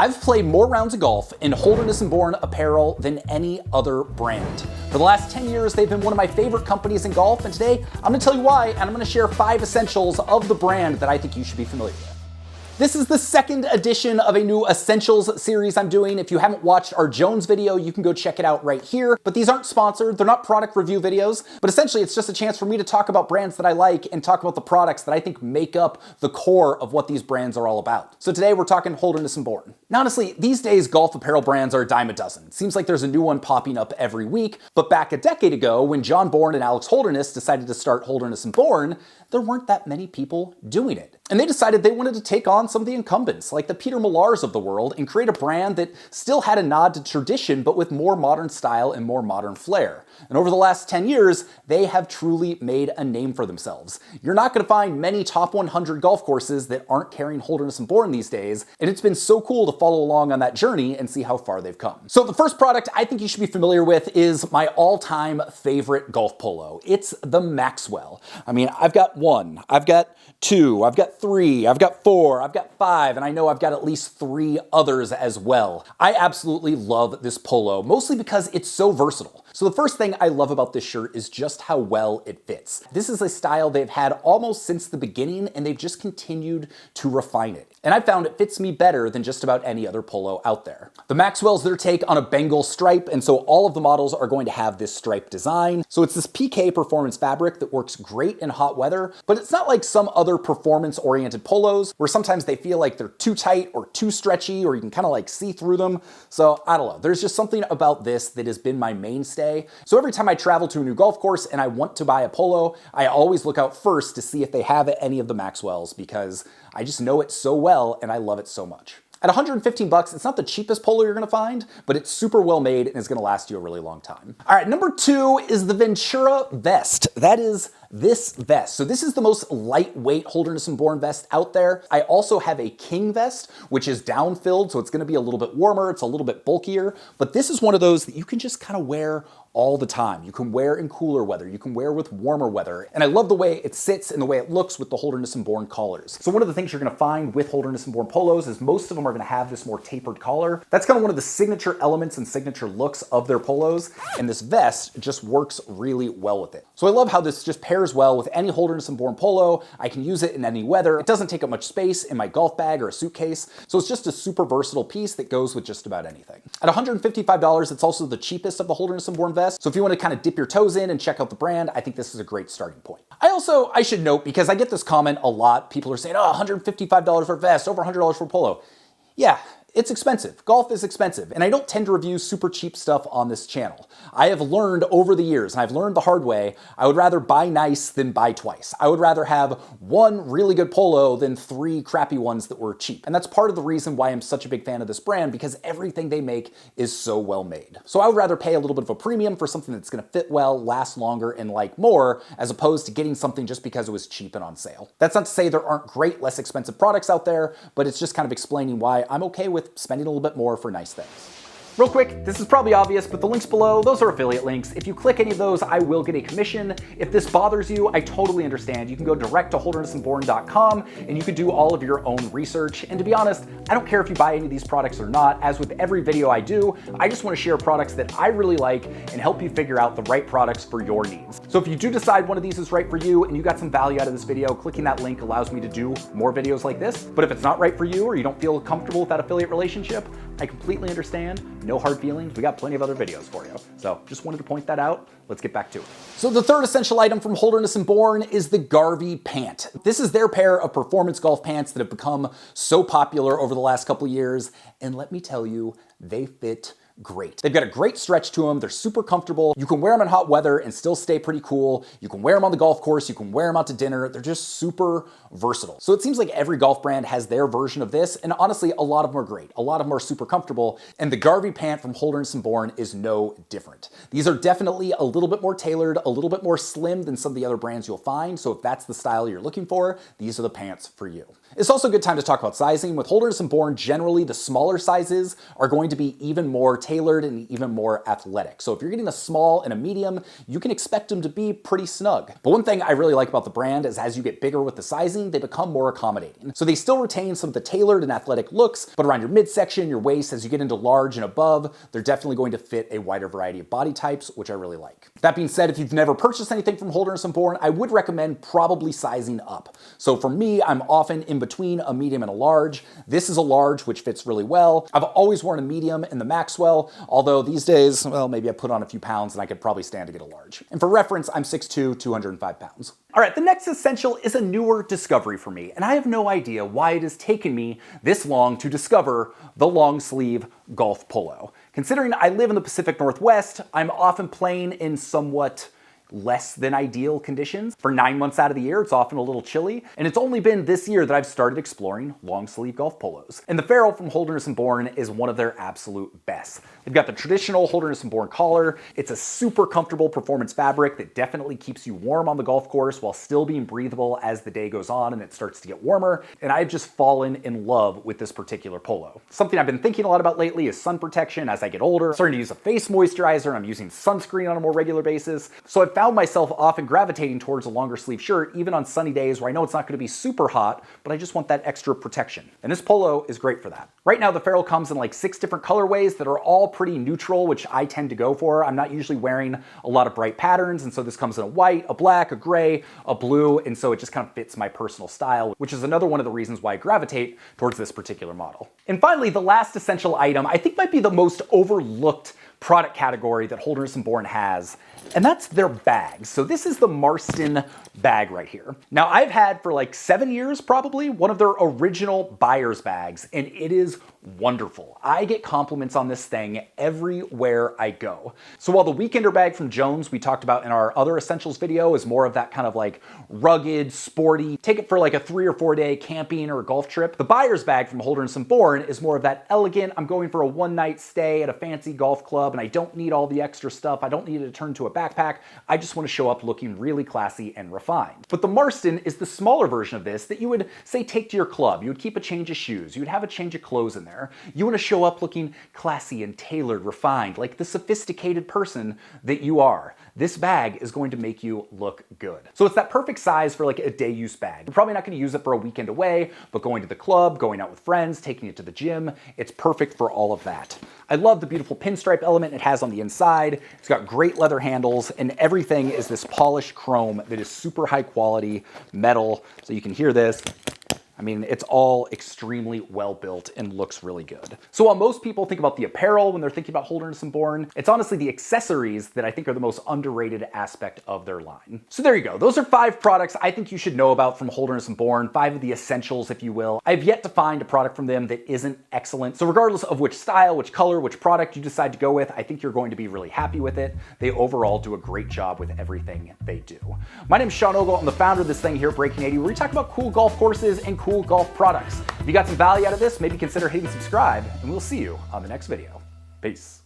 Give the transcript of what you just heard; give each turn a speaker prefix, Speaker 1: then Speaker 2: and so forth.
Speaker 1: I've played more rounds of golf in Holderness and Bourne apparel than any other brand. For the last 10 years, they've been one of my favorite companies in golf, and today I'm gonna tell you why, and I'm gonna share 5 essentials of the brand that I think you should be familiar with. This is the second edition of a new Essentials series I'm doing. If you haven't watched our Jones video, you can go check it out right here. But these aren't sponsored, they're not product review videos, but essentially it's just a chance for me to talk about brands that I like and talk about the products that I think make up the core of what these brands are all about. So today we're talking Holderness and Bourne. Now honestly, these days golf apparel brands are a dime a dozen. It seems like there's a new one popping up every week, but back a decade ago when John Bourne and Alex Holderness decided to start Holderness and Bourne, there weren't that many people doing it. And they decided they wanted to take on some of the incumbents, like the Peter Millars of the world, and create a brand that still had a nod to tradition, but with more modern style and more modern flair. And over the last 10 years, they have truly made a name for themselves. You're not gonna find many top 100 golf courses that aren't carrying Holderness and Bourne these days, and it's been so cool to follow along on that journey and see how far they've come. So the first product I think you should be familiar with is my all-time favorite golf polo. It's the Maxwell. I mean, I've got 1, I've got 2, I've got 3, I've got 4, I've got 5, and I know I've got at least 3 others as well. I absolutely love this polo, mostly because it's so versatile. So the first thing I love about this shirt is just how well it fits. This is a style they've had almost since the beginning, and they've just continued to refine it. And I found it fits me better than just about any other polo out there. The Maxwell's their take on a Bengal stripe, and so all of the models are going to have this stripe design. So it's this PK performance fabric that works great in hot weather, but it's not like some other performance-oriented polos where sometimes they feel like they're too tight or too stretchy, or you can kind of like see through them. So I don't know, there's just something about this that has been my mainstay. So every time I travel to a new golf course and I want to buy a polo, I always look out first to see if they have any of the Maxwells, because I just know it so well and I love it so much. At 115 bucks, it's not the cheapest polo you're gonna find, but it's super well made and is gonna last you a really long time. All right, number 2 is the Ventura vest. That is this vest. So this is the most lightweight Holderness and Bourne vest out there. I also have a King vest, which is down-filled, so it's gonna be a little bit warmer, it's a little bit bulkier, but this is one of those that you can just kind of wear all the time. You can wear in cooler weather, you can wear with warmer weather, and I love the way it sits and the way it looks with the Holderness and Bourne collars. So one of the things you're gonna find with Holderness and Bourne polos is most of them are gonna have this more tapered collar. That's kind of one of the signature elements and signature looks of their polos, and this vest just works really well with it. So I love how this just pairs well with any Holderness and Bourne polo. I can use it in any weather. It doesn't take up much space in my golf bag or a suitcase, so it's just a super versatile piece that goes with just about anything. At $155, it's also the cheapest of the Holderness and Bourne vests, so if you want to kind of dip your toes in and check out the brand, I think this is a great starting point. I should note, because I get this comment a lot, people are saying, oh, $155 for a vest, over $100 for a polo. Yeah, it's expensive. Golf is expensive, and I don't tend to review super cheap stuff on this channel. I have learned over the years, and I've learned the hard way, I would rather buy nice than buy twice. I would rather have 1 really good polo than 3 crappy ones that were cheap. And that's part of the reason why I'm such a big fan of this brand, because everything they make is so well made. So I would rather pay a little bit of a premium for something that's gonna fit well, last longer, and like more, as opposed to getting something just because it was cheap and on sale. That's not to say there aren't great, less expensive products out there, but it's just kind of explaining why I'm okay with spending a little bit more for nice things. Real quick, this is probably obvious, but the links below, those are affiliate links. If you click any of those, I will get a commission. If this bothers you, I totally understand. You can go direct to holdernessandbourne.com and you can do all of your own research. And to be honest, I don't care if you buy any of these products or not. As with every video I do, I just want to share products that I really like and help you figure out the right products for your needs. So if you do decide one of these is right for you and you got some value out of this video, clicking that link allows me to do more videos like this. But if it's not right for you, or you don't feel comfortable with that affiliate relationship, I completely understand. No hard feelings. We got plenty of other videos for you. So just wanted to point that out. Let's get back to it. So the third essential item from Holderness and Bourne is the Garvey pant. This is their pair of performance golf pants that have become so popular over the last couple of years. And let me tell you, they fit great. They've got a great stretch to them. They're super comfortable. You can wear them in hot weather and still stay pretty cool. You can wear them on the golf course. You can wear them out to dinner. They're just super versatile. So it seems like every golf brand has their version of this. And honestly, a lot of them are great. A lot of them are super comfortable. And the Garvey pant from Holderness and Bourne is no different. These are definitely a little bit more tailored, a little bit more slim than some of the other brands you'll find. So if that's the style you're looking for, these are the pants for you. It's also a good time to talk about sizing. With Holderness and Bourne, generally the smaller sizes are going to be even more tailored and even more athletic. So if you're getting a small and a medium, you can expect them to be pretty snug. But one thing I really like about the brand is as you get bigger with the sizing, they become more accommodating. So they still retain some of the tailored and athletic looks, but around your midsection, your waist, as you get into large and above, they're definitely going to fit a wider variety of body types, which I really like. That being said, if you've never purchased anything from Holderness and Bourne, I would recommend probably sizing up. So for me, I'm often in between a medium and a large. This is a large, which fits really well. I've always worn a medium in the Maxwell, although these days, well, maybe I put on a few pounds and I could probably stand to get a large. And for reference, I'm 6'2", 205 pounds. All right, the next essential is a newer discovery for me, and I have no idea why it has taken me this long to discover the long sleeve golf polo. Considering I live in the Pacific Northwest, I'm often playing in somewhat less than ideal conditions. For 9 months out of the year, it's often a little chilly, and it's only been this year that I've started exploring long sleeve golf polos. And the Apparel from Holderness and Bourne is one of their absolute best. They've got the traditional Holderness and Bourne collar. It's a super comfortable performance fabric that definitely keeps you warm on the golf course while still being breathable as the day goes on and it starts to get warmer. And I've just fallen in love with this particular polo. Something I've been thinking a lot about lately is sun protection as I get older. I'm starting to use a face moisturizer and I'm using sunscreen on a more regular basis. So I've found myself often gravitating towards a longer sleeve shirt, even on sunny days where I know it's not going to be super hot, but I just want that extra protection. And this polo is great for that. Right now, the Apparel comes in like 6 different colorways that are all pretty neutral, which I tend to go for. I'm not usually wearing a lot of bright patterns, and so this comes in a white, a black, a gray, a blue, and so it just kind of fits my personal style, which is another one of the reasons why I gravitate towards this particular model. And finally, the last essential item I think might be the most overlooked product category that Holderness and Bourne has, and that's their bags. So this is the Marston bag right here. Now I've had for like 7 years probably one of their original buyer's bags, and it is wonderful. I get compliments on this thing everywhere I go. So while the Weekender bag from Jones we talked about in our other essentials video is more of that kind of like rugged, sporty, take it for like a 3 or 4 day camping or golf trip, the buyer's bag from Holderness and Bourne is more of that elegant, I'm going for a one-night stay at a fancy golf club and I don't need all the extra stuff. I don't need it to turn to a backpack. I just want to show up looking really classy and refined. But the Marston is the smaller version of this that you would say take to your club. You would keep a change of shoes. You would have a change of clothes in there. You want to show up looking classy and tailored, refined, like the sophisticated person that you are. This bag is going to make you look good. So it's that perfect size for like a day use bag. You're probably not going to use it for a weekend away, but going to the club, going out with friends, taking it to the gym, it's perfect for all of that. I love the beautiful pinstripe element it has on the inside. It's got great leather handles, and everything is this polished chrome that is super high quality metal. So you can hear this. I mean, it's all extremely well built and looks really good. So while most people think about the apparel when they're thinking about Holderness and Bourne, it's honestly the accessories that I think are the most underrated aspect of their line. So there you go. Those are 5 products I think you should know about from Holderness and Bourne, 5 of the essentials, if you will. I've yet to find a product from them that isn't excellent. So regardless of which style, which color, which product you decide to go with, I think you're going to be really happy with it. They overall do a great job with everything they do. My name is Sean Ogle. I'm the founder of this thing here at Breaking 80, where we talk about cool golf courses and cool golf products. If you got some value out of this, maybe consider hitting subscribe, and we'll see you on the next video. Peace.